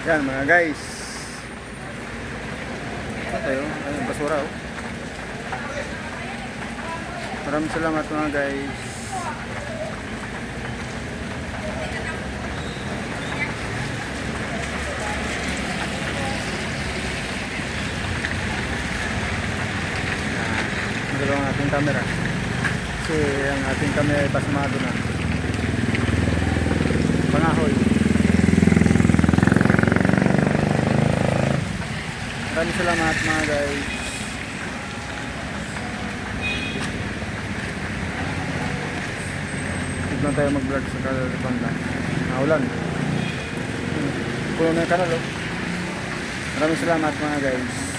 Yan mga guys. Ito tayo, ayun, basura oh. Maraming salamat mga guys. Magalaw ang ating camera. Kasi ang ating camera ay pasmado na. Pangahoy. Maraming salamat mga guys. Tignan tayo mag-vlog sa Kalabanda. Naulan. Puno na yung kanal oh. Maraming salamat mga guys.